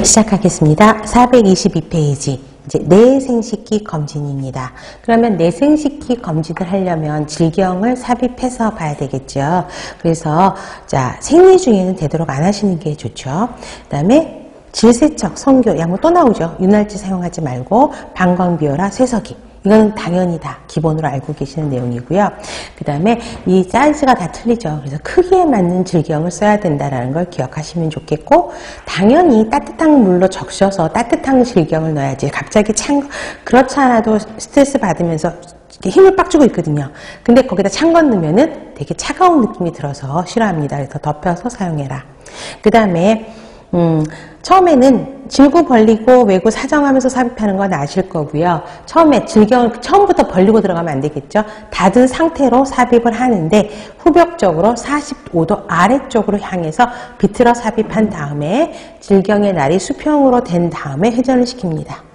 시작하겠습니다. 422페이지. 이제 뇌생식기 검진입니다. 그러면 뇌생식기 검진을 하려면 질경을 삽입해서 봐야 되겠죠. 그래서 자, 생리 중에는 되도록 안 하시는 게 좋죠. 그 다음에 질세척, 성교, 약물 또 나오죠. 윤활제 사용하지 말고 방광비오라, 쇠석이. 이건 당연히 다 기본으로 알고 계시는 내용이고요. 그 다음에 이 사이즈가 다 틀리죠. 그래서 크기에 맞는 질경을 써야 된다는 걸 기억하시면 좋겠고, 당연히 따뜻한 물로 적셔서 따뜻한 질경을 넣어야지. 갑자기 그렇지 않아도 스트레스 받으면서 이렇게 힘을 빡 주고 있거든요. 근데 거기다 찬 건 넣으면은 되게 차가운 느낌이 들어서 싫어합니다. 그래서 덮여서 사용해라. 그 다음에 처음에는 질구 벌리고 외구 사정하면서 삽입하는 건 아실 거고요. 처음에 질경을 처음부터 벌리고 들어가면 안 되겠죠. 닫은 상태로 삽입을 하는데 후벽적으로 45도 아래쪽으로 향해서 비틀어 삽입한 다음에 질경의 날이 수평으로 된 다음에 회전을 시킵니다.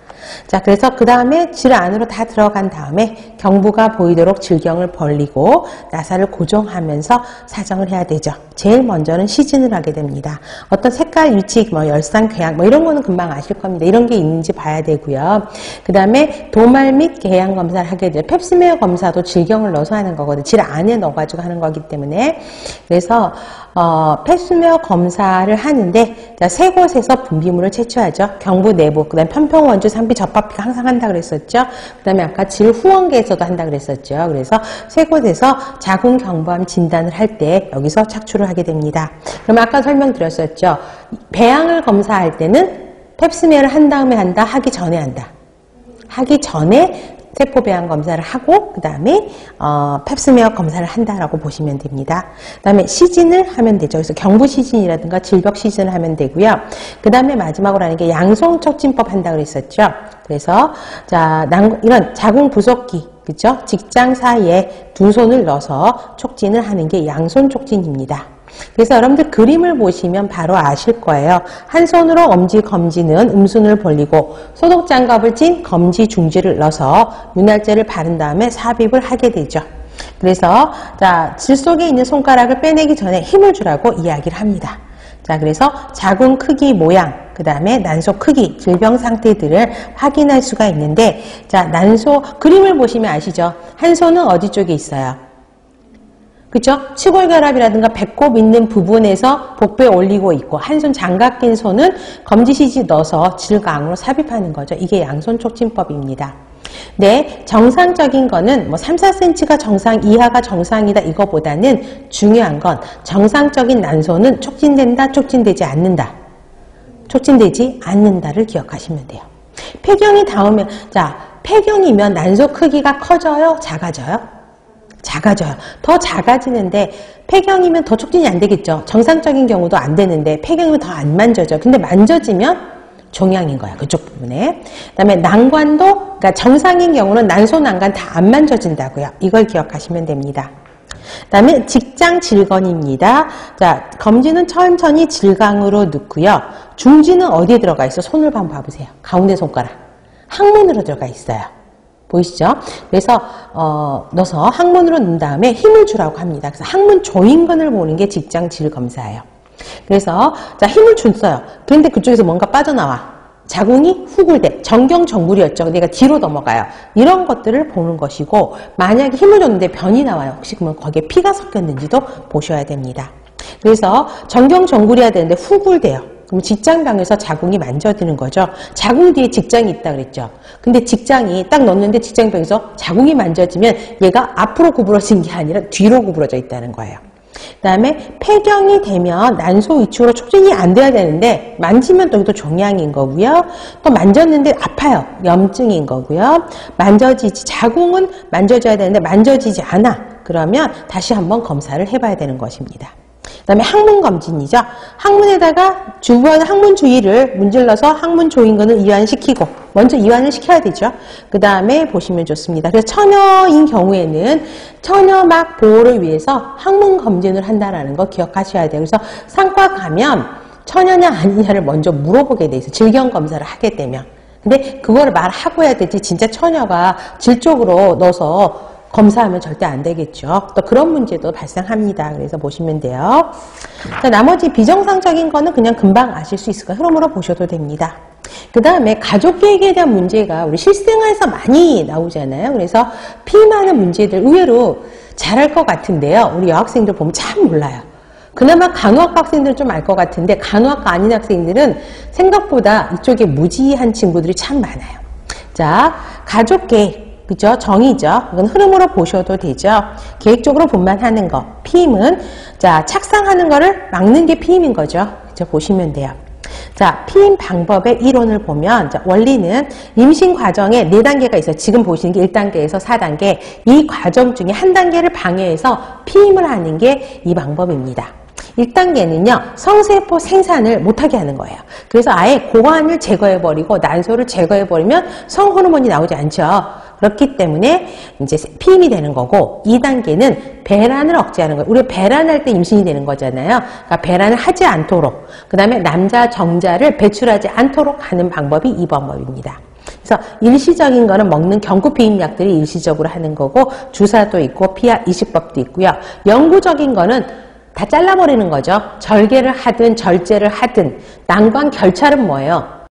자, 그래서 그 다음에 질 안으로 다 들어간 다음에 경부가 보이도록 질경을 벌리고 나사를 고정하면서 사정을 해야 되죠. 제일 먼저는 시진을 하게 됩니다. 어떤 색깔, 위치, 열상, 궤양 이런 거는 금방 아실 겁니다. 이런 게 있는지 봐야 되고요. 그 다음에 도말 및 궤양 검사를 하게 돼요. 펩스메어 검사도 질경을 넣어서 하는 거거든요. 질 안에 넣어가지고 하는 거기 때문에. 그래서 펩스메어 검사를 하는데 자, 세 곳에서 분비물을 채취하죠. 경부 내부, 그 다음에 편평, 원주, 상비, 접합비가 항상 한다 그랬었죠. 그 다음에 아까 질 후원계에서도 한다 그랬었죠. 그래서 세 곳에서 자궁 경부암 진단을 할 때 여기서 착출을 하게 됩니다. 그럼 아까 설명드렸었죠. 배양을 검사할 때는 펩스메어를 한 다음에 한다, 하기 전에 한다. 하기 전에 세포 배양 검사를 하고 그 다음에 펩스메어 검사를 한다라고 보시면 됩니다. 그 다음에 시진을 하면 되죠. 그래서 경부 시진이라든가 질벽 시진을 하면 되고요. 그 다음에 마지막으로 하는 게 양손 촉진법 한다고 그랬었죠. 그래서 자, 이런 자궁 부속기, 그죠? 직장 사이에 두 손을 넣어서 촉진을 하는 게 양손 촉진입니다. 그래서 여러분들 그림을 보시면 바로 아실 거예요. 한 손으로 엄지, 검지는 음순을 벌리고 소독장갑을 찐 검지, 중지를 넣어서 윤활제를 바른 다음에 삽입을 하게 되죠. 그래서 자, 질 속에 있는 손가락을 빼내기 전에 힘을 주라고 이야기를 합니다. 자, 그래서 자궁 크기, 모양, 그 다음에 난소 크기, 질병 상태들을 확인할 수가 있는데, 자, 난소 그림을 보시면 아시죠? 한 손은 어디 쪽에 있어요? 그쵸? 치골결합이라든가 배꼽 있는 부분에서 복부에 올리고 있고, 한 손 장갑 낀 손은 검지시지 넣어서 질강으로 삽입하는 거죠. 이게 양손 촉진법입니다. 네, 정상적인 거는 뭐 3, 4cm가 정상 이하가 정상이다 이거보다는 중요한 건 정상적인 난소는 촉진된다, 촉진되지 않는다. 촉진되지 않는다를 기억하시면 돼요. 폐경이 닿으면, 자, 폐경이면 난소 크기가 커져요, 작아져요? 작아져요. 더 작아지는데 폐경이면 더 촉진이 안 되겠죠. 정상적인 경우도 안 되는데 폐경이면 더 안 만져져. 근데 만져지면 종양인 거야. 그쪽 부분에. 그 다음에 난관도, 그러니까 정상인 경우는 난소, 난관 다 안 만져진다고요. 이걸 기억하시면 됩니다. 그 다음에 직장 질건입니다. 자, 검지는 천천히 질강으로 넣고요. 중지는 어디에 들어가 있어? 손을 한번 봐보세요. 가운데 손가락. 항문으로 들어가 있어요. 보이시죠? 그래서 넣어서 항문으로 넣은 다음에 힘을 주라고 합니다. 그래서 항문 조인근을 보는 게 직장 질 검사예요. 그래서 자, 힘을 줬어요. 그런데 그쪽에서 뭔가 빠져나와. 자궁이 후굴대, 정경정굴이었죠. 내가 뒤로 넘어가요. 이런 것들을 보는 것이고, 만약에 힘을 줬는데 변이 나와요. 혹시 그러면 거기에 피가 섞였는지도 보셔야 됩니다. 그래서 정경정굴이어야 되는데 후굴대요. 그럼 직장병에서 자궁이 만져드는 거죠. 자궁 뒤에 직장이 있다 그랬죠. 근데 직장이 딱 넣었는데 직장병에서 자궁이 만져지면 얘가 앞으로 구부러진 게 아니라 뒤로 구부러져 있다는 거예요. 그 다음에 폐경이 되면 난소 위축으로 촉진이 안 돼야 되는데 만지면 또 이것도 종양인 거고요. 또 만졌는데 아파요. 염증인 거고요. 자궁은 만져져야 되는데 만져지지 않아. 그러면 다시 한번 검사를 해봐야 되는 것입니다. 그 다음에 항문 검진이죠. 항문에다가 항문 주위를 문질러서 항문 조인근을 이완시키고, 먼저 이완을 시켜야 되죠. 그 다음에 보시면 좋습니다. 그래서 처녀인 경우에는 처녀막 보호를 위해서 항문 검진을 한다는 거 기억하셔야 돼요. 그래서 상과 가면 처녀냐 아니냐를 먼저 물어보게 돼 있어요. 질경 검사를 하게 되면. 근데 그거를 말하고 해야 되지, 진짜 처녀가 질 쪽으로 넣어서 검사하면 절대 안 되겠죠. 또 그런 문제도 발생합니다. 그래서 보시면 돼요. 자, 나머지 비정상적인 거는 그냥 금방 아실 수 있을 거예요. 흐름으로 보셔도 됩니다. 그 다음에 가족 계획에 대한 문제가 우리 실생활에서 많이 나오잖아요. 그래서 피임하는 문제들 의외로 잘할 것 같은데요. 우리 여학생들 보면 참 몰라요. 그나마 간호학과 학생들은 좀 알 것 같은데 간호학과 아닌 학생들은 생각보다 이쪽에 무지한 친구들이 참 많아요. 자, 가족 계획, 그죠? 정의죠. 이건 흐름으로 보셔도 되죠. 계획적으로 분만하는 거. 피임은, 자, 착상하는 거를 막는 게 피임인 거죠. 그죠? 보시면 돼요. 자, 피임 방법의 이론을 보면, 자, 원리는 임신 과정에 4단계가 있어요. 지금 보시는 게 1단계에서 4단계. 이 과정 중에 한 단계를 방해해서 피임을 하는 게 이 방법입니다. 1단계는요, 성세포 생산을 못하게 하는 거예요. 그래서 아예 고환을 제거해버리고 난소를 제거해버리면 성호르몬이 나오지 않죠. 그렇기 때문에 이제 피임이 되는 거고, 2단계는 배란을 억제하는 거예요. 우리 배란할 때 임신이 되는 거잖아요. 그러니까 배란을 하지 않도록, 그 다음에 남자 정자를 배출하지 않도록 하는 방법이 이 방법입니다. 그래서 일시적인 거는 먹는 경구피임약들이 일시적으로 하는 거고, 주사도 있고 피하 이식법도 있고요. 영구적인 거는 다 잘라버리는 거죠. 절개를 하든 절제를 하든. 난관 결찰은 뭐예요?